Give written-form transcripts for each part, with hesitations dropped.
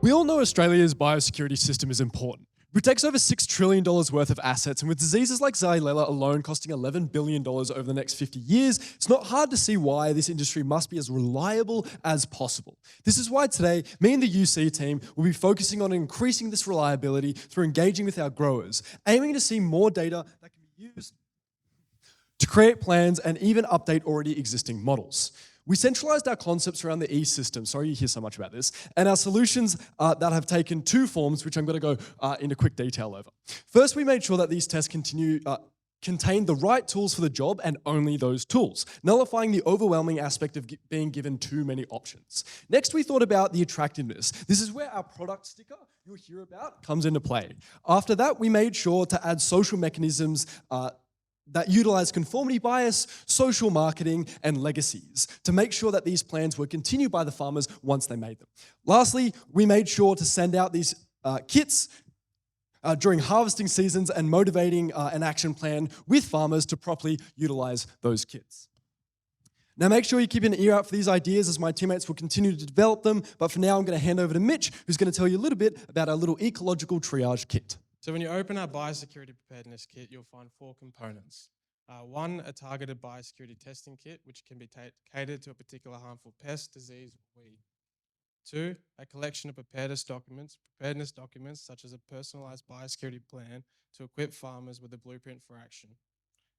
We all know Australia's biosecurity system is important. It protects over $6 trillion worth of assets, and with diseases like Xylella alone costing $11 billion over the next 50 years, it's not hard to see why this industry must be as reliable as possible. This is why today, me and the UC team will be focusing on increasing this reliability through engaging with our growers, aiming to see more data that can be used to create plans and even update already existing models. We centralized our concepts around the E-system, sorry you hear so much about this, and our solutions that have taken two forms, which I'm going to go into quick detail over. First, we made sure that these tests contain the right tools for the job and only those tools, nullifying the overwhelming aspect of being given too many options. Next, we thought about the attractiveness. This is where our product sticker you'll hear about comes into play. After that, we made sure to add social mechanisms that utilize conformity bias, social marketing, and legacies to make sure that these plans were continued by the farmers once they made them. Lastly, we made sure to send out these kits during harvesting seasons and motivating an action plan with farmers to properly utilize those kits. Now make sure you keep an ear out for these ideas as my teammates will continue to develop them, but for now I'm going to hand over to Mitch, who's going to tell you a little bit about our little ecological triage kit. So when you open our biosecurity preparedness kit, you'll find four components. One, a targeted biosecurity testing kit, which can be catered to a particular harmful pest, disease, or weed. Two, a collection of preparedness documents such as a personalized biosecurity plan to equip farmers with a blueprint for action.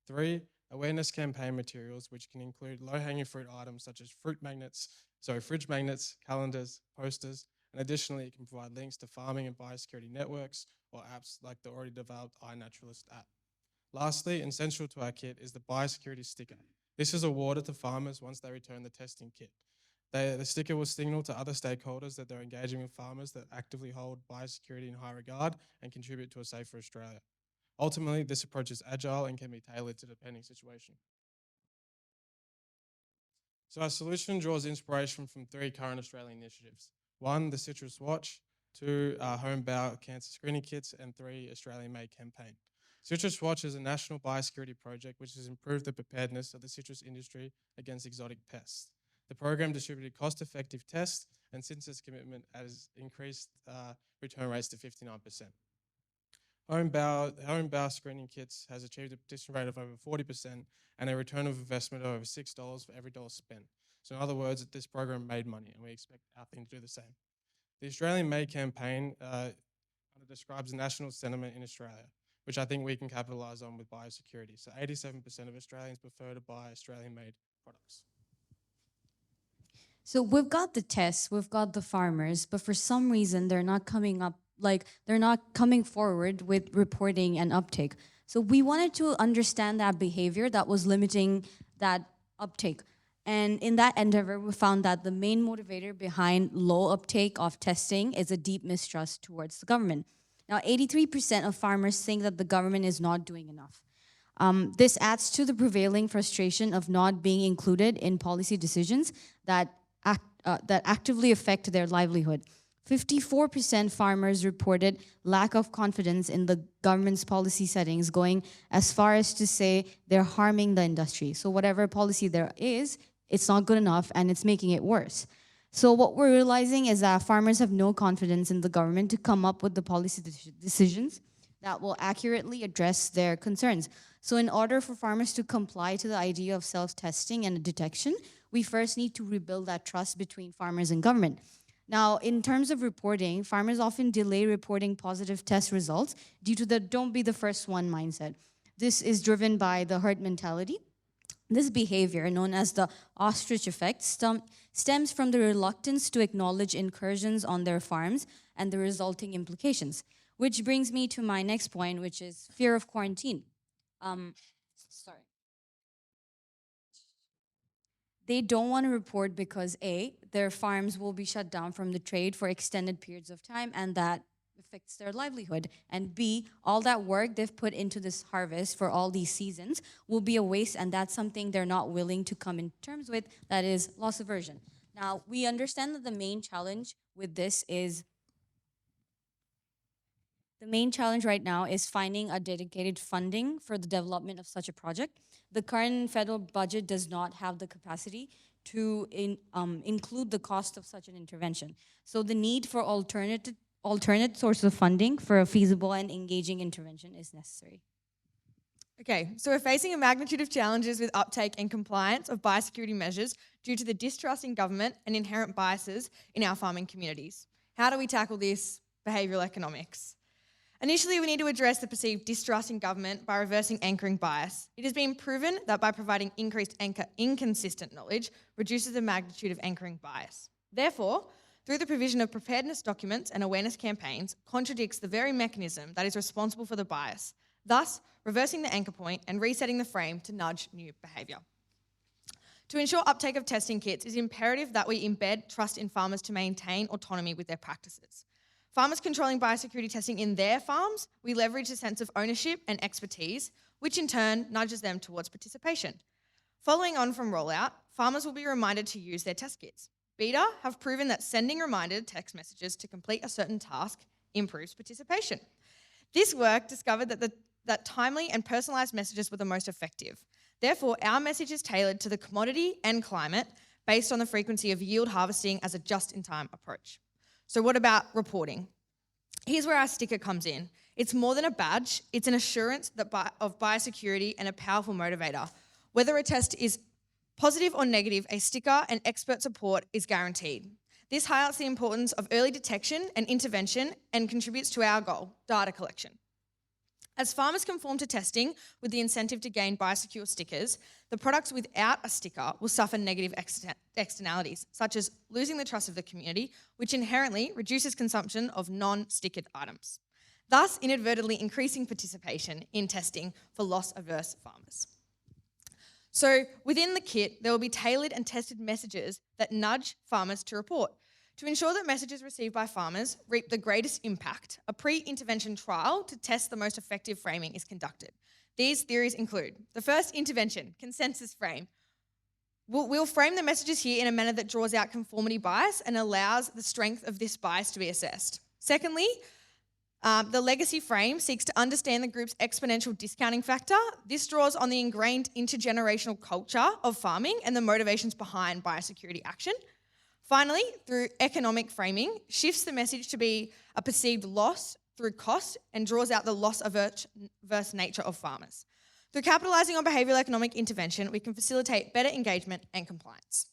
Three, awareness campaign materials, which can include low-hanging fruit items such as fridge magnets, calendars, posters, and additionally, it can provide links to farming and biosecurity networks or apps like the already developed iNaturalist app. Lastly, and central to our kit is the biosecurity sticker. This is awarded to farmers once they return the testing kit. The sticker will signal to other stakeholders that they're engaging with farmers that actively hold biosecurity in high regard and contribute to a safer Australia. Ultimately, this approach is agile and can be tailored to the depending situation. So our solution draws inspiration from three current Australian initiatives. One, the Citrus Watch. Two, home bow cancer screening kits, and three, Australian-made campaign. Citrus Watch is a national biosecurity project which has improved the preparedness of the citrus industry against exotic pests. The program distributed cost-effective tests, and since its commitment has increased return rates to 59%. Home bow screening kits has achieved a participation rate of over 40% and a return of investment of over $6 for every dollar spent. So in other words, this program made money, and we expect our thing to do the same. The Australian Made campaign describes national sentiment in Australia, which I think we can capitalise on with biosecurity. So 87% of Australians prefer to buy Australian-made products. So we've got the tests, we've got the farmers, but for some reason they're not coming forward with reporting and uptake. So we wanted to understand that behavior that was limiting that uptake. And in that endeavor, we found that the main motivator behind low uptake of testing is a deep mistrust towards the government. Now, 83% of farmers think that the government is not doing enough. This adds to the prevailing frustration of not being included in policy decisions that actively affect their livelihood. 54% farmers reported lack of confidence in the government's policy settings, going as far as to say they're harming the industry. So whatever policy there is, it's not good enough and it's making it worse. So what we're realizing is that farmers have no confidence in the government to come up with the policy decisions that will accurately address their concerns. So in order for farmers to comply to the idea of self-testing and detection, we first need to rebuild that trust between farmers and government. Now, in terms of reporting, farmers often delay reporting positive test results due to the don't be the first one mindset. This is driven by the herd mentality. This behavior, known as the ostrich effect, stems from the reluctance to acknowledge incursions on their farms and the resulting implications. Which brings me to my next point, which is fear of quarantine. They don't want to report because A, their farms will be shut down from the trade for extended periods of time, and that affects their livelihood. And B, all that work they've put into this harvest for all these seasons will be a waste, and that's something they're not willing to come in terms with, that is loss aversion. Now, we understand that the main challenge with this is The main challenge right now is finding a dedicated funding for the development of such a project. The current federal budget does not have the capacity to include the cost of such an intervention. So the need for alternate sources of funding for a feasible and engaging intervention is necessary. Okay, so we're facing a magnitude of challenges with uptake and compliance of biosecurity measures due to the distrust in government and inherent biases in our farming communities. How do we tackle this? Behavioural economics. Initially, we need to address the perceived distrust in government by reversing anchoring bias. It has been proven that by providing increased inconsistent knowledge reduces the magnitude of anchoring bias. Therefore, through the provision of preparedness documents and awareness campaigns, contradicts the very mechanism that is responsible for the bias, thus reversing the anchor point and resetting the frame to nudge new behaviour. To ensure uptake of testing kits, it is imperative that we embed trust in farmers to maintain autonomy with their practices. Farmers controlling biosecurity testing in their farms, we leverage a sense of ownership and expertise, which in turn nudges them towards participation. Following on from rollout, farmers will be reminded to use their test kits. BETA have proven that sending reminder text messages to complete a certain task improves participation. This work discovered that timely and personalised messages were the most effective. Therefore, our message is tailored to the commodity and climate based on the frequency of yield harvesting as a just-in-time approach. So what about reporting? Here's where our sticker comes in. It's more than a badge, it's an assurance of biosecurity and a powerful motivator. Whether a test is positive or negative, a sticker and expert support is guaranteed. This highlights the importance of early detection and intervention and contributes to our goal, data collection. As farmers conform to testing with the incentive to gain biosecure stickers, the products without a sticker will suffer negative externalities, such as losing the trust of the community, which inherently reduces consumption of non-stickered items, thus inadvertently increasing participation in testing for loss-averse farmers. So within the kit, there will be tailored and tested messages that nudge farmers to report. To ensure that messages received by farmers reap the greatest impact, a pre-intervention trial to test the most effective framing is conducted. These theories include the first intervention, consensus frame. We'll frame the messages here in a manner that draws out conformity bias and allows the strength of this bias to be assessed. Secondly, the legacy frame seeks to understand the group's exponential discounting factor. This draws on the ingrained intergenerational culture of farming and the motivations behind biosecurity action. Finally, through economic framing, shifts the message to be a perceived loss through cost and draws out the loss-averse nature of farmers. Through capitalising on behavioural economic intervention, we can facilitate better engagement and compliance.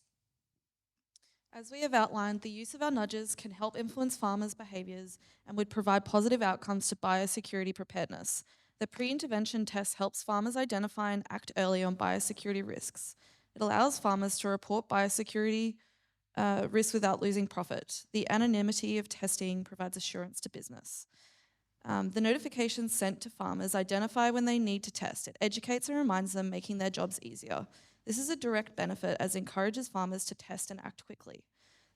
As we have outlined, the use of our nudges can help influence farmers' behaviours and would provide positive outcomes to biosecurity preparedness. The pre-intervention test helps farmers identify and act early on biosecurity risks. It allows farmers to report biosecurity risks without losing profit. The anonymity of testing provides assurance to business. The notifications sent to farmers identify when they need to test. It educates and reminds them, making their jobs easier. This is a direct benefit as it encourages farmers to test and act quickly.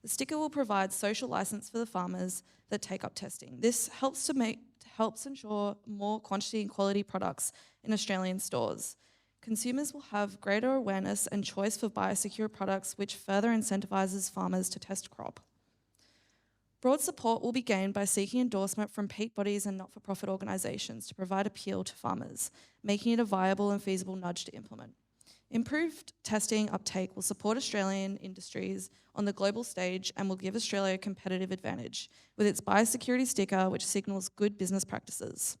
The sticker will provide social license for the farmers that take up testing. This helps ensure more quantity and quality products in Australian stores. Consumers will have greater awareness and choice for biosecure products, which further incentivises farmers to test crop. Broad support will be gained by seeking endorsement from peak bodies and not-for-profit organisations to provide appeal to farmers, making it a viable and feasible nudge to implement. Improved testing uptake will support Australian industries on the global stage and will give Australia a competitive advantage with its biosecurity sticker, which signals good business practices.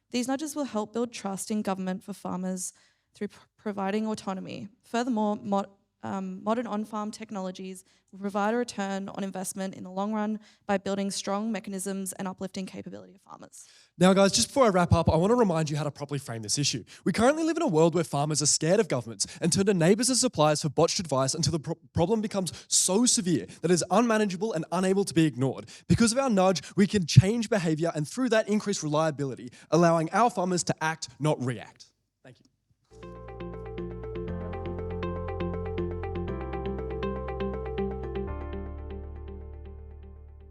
These nudges will help build trust in government for farmers through providing autonomy. Furthermore, modern on-farm technologies will provide a return on investment in the long run by building strong mechanisms and uplifting capability of farmers. Now, guys, just before I wrap up, I want to remind you how to properly frame this issue. We currently live in a world where farmers are scared of governments and turn to neighbours and suppliers for botched advice until the problem becomes so severe that it is unmanageable and unable to be ignored. Because of our nudge, we can change behaviour and through that increase reliability, allowing our farmers to act, not react.